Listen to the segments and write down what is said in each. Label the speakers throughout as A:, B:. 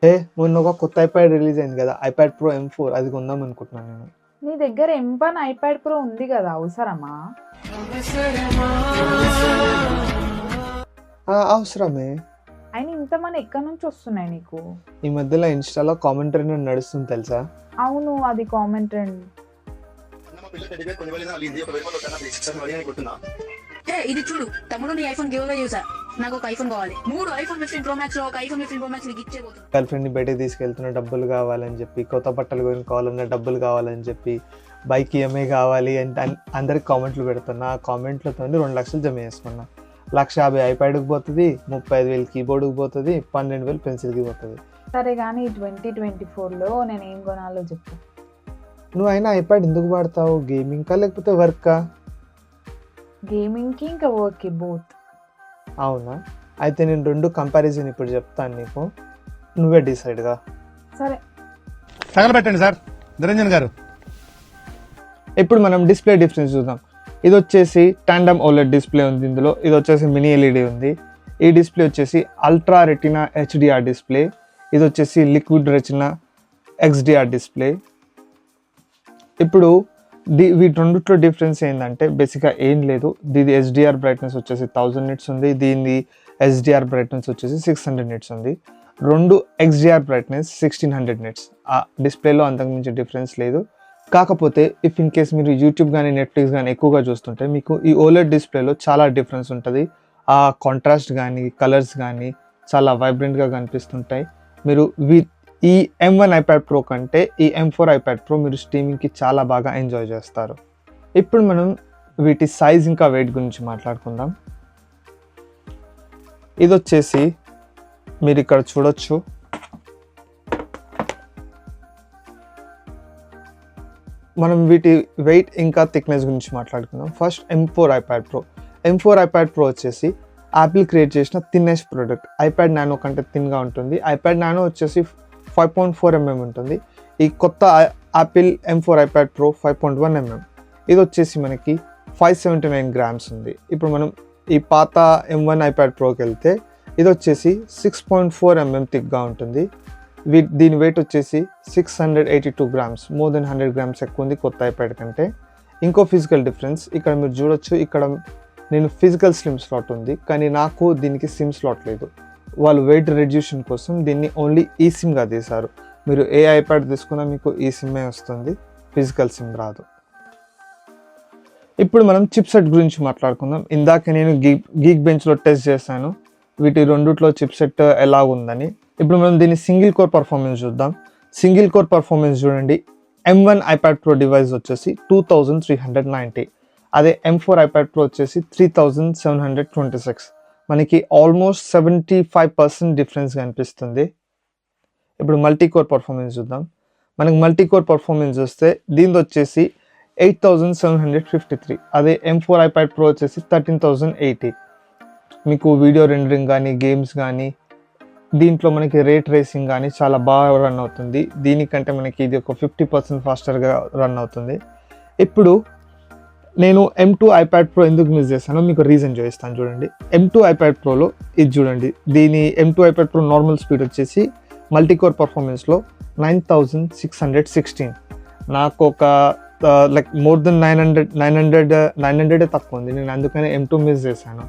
A: మొన్న ఒక కొత్త ఐప్యాడ్ రిలీజ్ అయింది కదా, ఐప్యాడ్ ప్రో M4, అది కొందాం అనుకుంటున్నాను నేను.
B: నీ దగ్గర M1 ఐప్యాడ్ ప్రో ఉంది కదా, అవసరమా?
A: అవసరమే.
B: అయినా ఇంతమంది ఎక్కడి నుంచి వస్తున్నాయి నీకు?
A: ఈ మధ్యలో ఇన్స్టాలో కామెంటరీ నడుస్తుంది తెలుసా?
B: అవును, అది కామెంట్ ట్రెండ్.
C: ఇది చూడు తమ్ముడు, నీ ఐఫోన్ గివ్ అవే చేశా. నాకు ఒక ఐఫోన్ కావాలి. 3 ఐఫోన్ 15 ప్రో మ్యాక్స్ లో ఒక ఐఫోన్ 15 ప్రో మ్యాక్స్ నీకు ఇచ్చేపోతున్నా.
A: గర్ల్ ఫ్రెండ్ని బయటకు తీసుకెళ్తున్న డబ్బులు కావాలని చెప్పి, కొత్త బట్టలు కొనుక్కోవాలన్న డబ్బులు కావాలని చెప్పి, బైక్ ఈఎంఐ కావాలి అంటే అందరికి కామెంట్లు పెడుతున్నా. ఆ కామెంట్లతో 2 లక్షలు జమ చేసుకున్నా. 1,50,000 ఐప్యాడ్కి పోతుంది, 35,000 కీబోర్డ్కి పోతుంది, 12,000 పెన్సిల్కి పోతుంది.
B: సరే కానీ 2024లో నేను ఏం కొనాలో చెప్పు.
A: నువ్వు అయినా ఐప్యాడ్ ఎందుకు వాడతావు? గేమింగ్కా లేకపోతే వర్కా?
B: గేమింగ్కి ఇంకా వర్క్కి, బోత్.
A: అవునా? అయితే నేను 2 కంపారిజన్ ఇప్పుడు చెప్తాను నీకు, నువ్వే డిసైడ్గా.
B: సరే,
D: తగలబెట్టండి సార్ నిరంజన్ గారు.
A: ఇప్పుడు మనం డిస్ప్లే డిఫరెన్స్ చూద్దాం. ఇది వచ్చేసి టాండమ్ ఓలెడ్ డిస్ప్లే ఉంది ఇందులో. ఇది వచ్చేసి మినీ ఎల్ఈడి ఉంది. ఈ డిస్ప్లే వచ్చేసి అల్ట్రా రెటినా HDR డిస్ప్లే. ఇది వచ్చేసి లిక్విడ్ రెటినా XDR డిస్ప్లే. ఇప్పుడు వీటి రెండిట్లో డిఫరెన్స్ ఏంటంటే బేసిక్గా ఏం లేదు. దీని HDR బ్రైట్నెస్ వచ్చేసి 1000 నిట్స్ ఉంది, దీని HDR బ్రైట్నెస్ వచ్చేసి 600 నిట్స్ ఉంది. 2 XDR బ్రైట్నెస్ 1600 నిట్స్. ఆ డిస్ప్లేలో అంతకుమించి డిఫరెన్స్ లేదు. కాకపోతే ఇఫ్ ఇన్ కేస్ మీరు యూట్యూబ్ కానీ నెట్ఫ్లిక్స్ కానీ ఎక్కువగా చూస్తుంటే మీకు ఈ ఓలెడ్ డిస్ప్లేలో చాలా డిఫరెన్స్ ఉంటుంది. ఆ కాంట్రాస్ట్ కానీ కలర్స్ కానీ చాలా వైబ్రెంట్గా కనిపిస్తుంటాయి. మీరు ఈ M1 ఐప్యాడ్ ప్రో కంటే ఈ M4 ఐప్యాడ్ ప్రో మీరు స్ట్రీమింగ్కి చాలా బాగా ఎంజాయ్ చేస్తారు. ఇప్పుడు మనం వీటి సైజ్ ఇంకా వెయిట్ గురించి మాట్లాడుకుందాం. ఇది వచ్చేసి మీరు ఇక్కడ చూడొచ్చు, మనం వీటి వెయిట్ ఇంకా థిక్నెస్ గురించి మాట్లాడుకుందాం. First M4 iPad pro. M4 iPad pro వచ్చేసి యాపిల్ క్రియేట్ చేసిన థిన్నెస్ట్ ప్రోడక్ట్. ఐప్యాడ్ నానో కంటే థిన్గా ఉంటుంది. ఐప్యాడ్ నానో వచ్చేసి 5.4 mm ఉంటుంది. ఈ కొత్త Apple M4 iPad pro 5.1 mm. ఇది వచ్చేసి మనకి 579 grams ఉంది. ఇప్పుడు మనం ఈ పాత M1 ఐప్యాడ్ ప్రోకి వెళ్తే ఇది వచ్చేసి 6.4 mm థిక్గా ఉంటుంది. దీని వెయిట్ వచ్చేసి 682 grams, మోర్ దెన్ 100 grams ఎక్కువ ఉంది కొత్త ఐప్యాడ్ కంటే. ఇంకో ఫిజికల్ డిఫరెన్స్ ఇక్కడ మీరు చూడొచ్చు. ఇక్కడ నేను ఫిజికల్ సిమ్ స్లాట్ ఉంది, కానీ నాకు దీనికి సిమ్ స్లాట్ లేదు. వాళ్ళు వెయిట్ రెడ్యూషన్ కోసం దీన్ని ఓన్లీ ఈ సిమ్గా తీశారు. మీరు ఏ ఐప్యాడ్ తీసుకున్నా మీకు ఈ సిమ్మే వస్తుంది, ఫిజికల్ సిమ్ రాదు. ఇప్పుడు మనం చిప్సెట్ గురించి మాట్లాడుకుందాం. ఇందాక నేను గీక్ బెంచ్లో టెస్ట్ చేశాను వీటి రెండిట్లో చిప్సెట్ ఎలా ఉందని. ఇప్పుడు మనం దీన్ని సింగిల్ కోర్ పర్ఫార్మెన్స్ చూద్దాం. సింగిల్ కోర్ పర్ఫార్మెన్స్ చూడండి. M1 ఐప్యాడ్ ప్రో డివైస్ వచ్చేసి 2390, అదే M4 ఐప్యాడ్ ప్రో వచ్చేసి 3726. మనకి ఆల్మోస్ట్ 75% డిఫరెన్స్ కనిపిస్తుంది. ఇప్పుడు మల్టీ కోర్ పర్ఫార్మెన్స్ చూద్దాం. మనకి మల్టీ కోర్ పర్ఫార్మెన్స్ వస్తే దీనిది వచ్చేసి 8753, అదే M4 ఐప్యాడ్ ప్రో వచ్చేసి 13080. మీకు వీడియో రెండరింగ్ కానీ గేమ్స్ కానీ దీంట్లో మనకి రేట్ రేసింగ్ కానీ చాలా బాగా రన్ అవుతుంది. దీనికంటే మనకి ఇది ఒక 50% ఫాస్టర్గా రన్ అవుతుంది. ఇప్పుడు నేను M2 ఐప్యాడ్ ప్రో ఎందుకు మిస్ చేస్తానో మీకు రీజన్ చూపిస్తాను చూడండి. M2 ఐప్యాడ్ ప్రోలో ఇది చూడండి. దీని M2 iPad pro normal speed వచ్చేసి మల్టీకోర్ పర్ఫార్మెన్స్లో 9616. నాకు ఒక లైక్ మోర్ దెన్ 900 తక్కువ ఉంది. నేను అందుకనే M2 మిస్ చేశాను.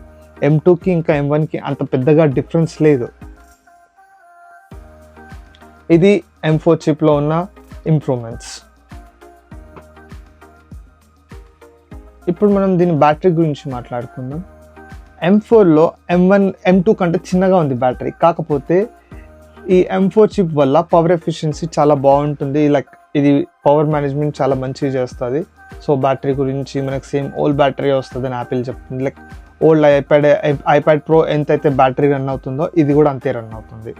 A: M2కి ఇంకా M1కి అంత పెద్దగా డిఫరెన్స్ లేదు. ఇది M4 చిప్లో ఉన్న ఇంప్రూవ్మెంట్స్. ఇప్పుడు మనం దీని బ్యాటరీ గురించి మాట్లాడుకుందాం. M4లో M2 కంటే చిన్నగా ఉంది బ్యాటరీ. కాకపోతే ఈ M4 చిప్ వల్ల పవర్ ఎఫిషియన్సీ చాలా బాగుంటుంది. లైక్ ఇది పవర్ మేనేజ్మెంట్ చాలా మంచిగా చేస్తుంది. సో బ్యాటరీ గురించి మనకు సేమ్ ఓల్డ్ బ్యాటరీ వస్తుంది అని యాపిల్ చెప్తుంది. లైక్ ఓల్డ్ ఐప్యాడ్ ప్రో ఎంతైతే బ్యాటరీ రన్ అవుతుందో ఇది కూడా అంతే రన్ అవుతుంది.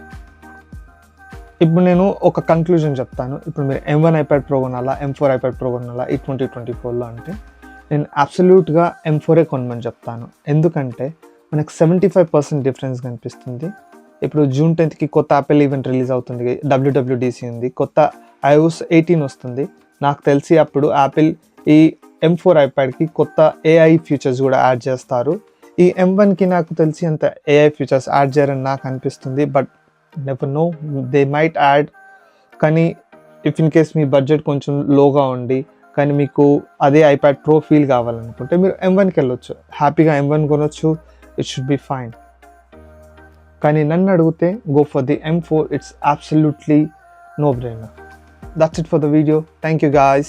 A: ఇప్పుడు నేను ఒక కంక్లూజన్ చెప్తాను. ఇప్పుడు మీరు M1 ఐప్యాడ్ ప్రో కొనాలా, M4 ఐప్యాడ్ ప్రో కొనాలా ఈ 2024లో అంటే నేను అబ్సల్యూట్గా M4 కొనమని చెప్తాను. ఎందుకంటే మనకు 75% డిఫరెన్స్ కనిపిస్తుంది. ఇప్పుడు June 10th కొత్త యాపిల్ ఈవెంట్ రిలీజ్ అవుతుంది, WWDC ఉంది, కొత్త iOS 18 వస్తుంది. నాకు తెలిసి అప్పుడు యాపిల్ ఈ M4 ఐప్యాడ్కి కొత్త AI ఫీచర్స్ కూడా యాడ్ చేస్తారు. ఈ M1కి నాకు తెలిసి అంత AI ఫీచర్స్ యాడ్ చేయరని నాకు అనిపిస్తుంది. But never know, they might add. కానీ ఇఫ్ ఇన్ కేస్ మీ బడ్జెట్ కొంచెం లోగా ఉండి కానీ మీకు అదే ఐప్యాడ్ ప్రో ఫీల్ కావాలనుకుంటే మీరు M1కి వెళ్ళొచ్చు, హ్యాపీగా M1 కొనొచ్చు, ఇట్ షుడ్ బి ఫైన్. కానీ నన్ను అడిగితే go for the M4, it's absolutely no brainer. That's it for the video. Thank you guys.